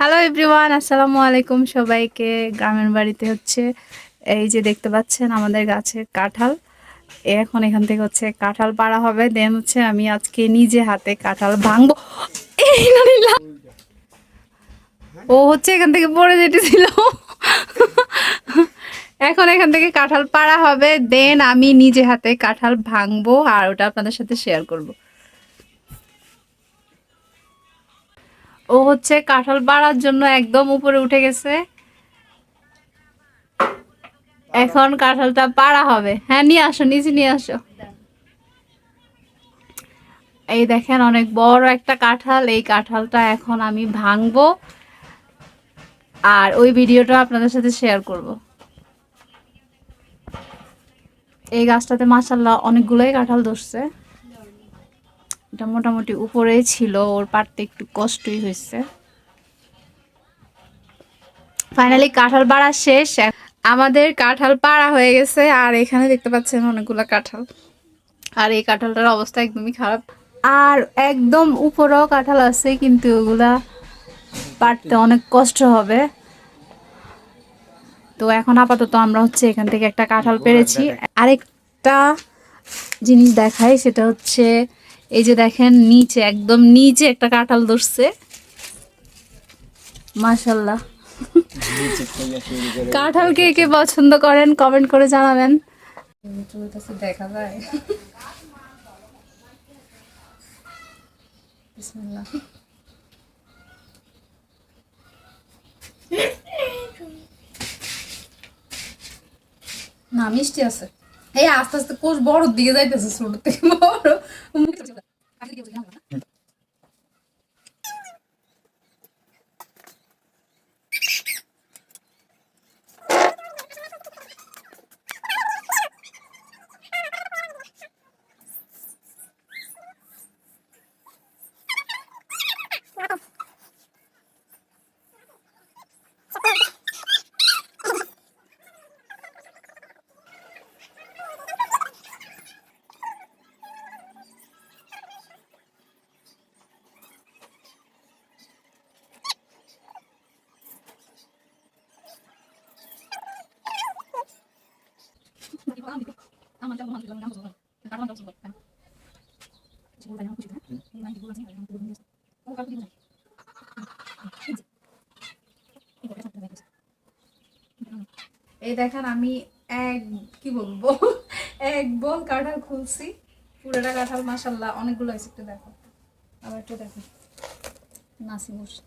Hello everyone, আসসালামু আলাইকুম সবাইকে। গ্রামের বাড়িতে হচ্ছে এই যে দেখতে পাচ্ছেন আমাদের গাছের কাঁঠাল। এখন এখান থেকে হচ্ছে কাঁঠাল পাড়া হবে, দেন হচ্ছে আমি আজকে নিজে হাতে কাঁঠাল ভাঙবো। এই নানিলা, ও হচ্ছে এখান থেকে পড়ে যেতেছিল। এখন এখান থেকে কাঁঠাল পাড়া হবে, দেন আমি নিজে হাতে কাঁঠাল ভাঙবো আর ওটা আপনাদের সাথে শেয়ার করব। ও হচ্ছে কাঁঠাল পাড়ার জন্য একদম উপরে উঠে গেছে। এখন কাঁঠালটা পাড়া হবে। হ্যাঁ, নিয়ে আসো, নিচে নিয়ে আসো। এই দেখেন অনেক বড় একটা কাঁঠাল। এই কাঁঠালটা এখন আমি ভাঙবো আর ওই ভিডিওটা আপনাদের সাথে শেয়ার করব। এই গাছটাতে মাশাআল্লাহ অনেকগুলোই কাঁঠাল ধরছে। এটা মোটামুটি উপরেই ছিল, ওর পাড়তে একটু কষ্টই হয়েছে। ফাইনালি কাঁঠাল পাড়া শেষ। আমাদের কাঁঠাল পাড়া হয়ে গেছে আর এখানে দেখতে পাচ্ছেন অনেকগুলা কাঁঠাল। আর এই কাঁঠালটার অবস্থা একদমই খারাপ। আর একদম উপরেও কাঁঠাল আছে, কিন্তু ওগুলা পাড়তে অনেক কষ্ট হবে। তো এখন আপাতত আমরা হচ্ছে এখান থেকে একটা কাঁঠাল পেরেছি। আরেকটা জিনিস দেখাই, সেটা হচ্ছে এই যে দেখেন নিচে, একদম নিচে একটা কাঁঠাল ধরছে। মাশাল্লাহ। কাঁঠাল কে কে পছন্দ করেন কমেন্ট করে জানাবেন। দেখা যায়। বিসমিল্লাহ। না, মিষ্টি আছে। এই আস্তে আস্তে কোষ বড় দিকে যাইতেছে, ছোট থেকে বড়। এই দেখেন আমি এক কি বলবো এক বল কাঁঠাল খুলছি। পুরোটা কাঁঠাল মাশাআল্লাহ অনেকগুলো আছে। একটু দেখো, আবার একটু দেখো নাসি বসে।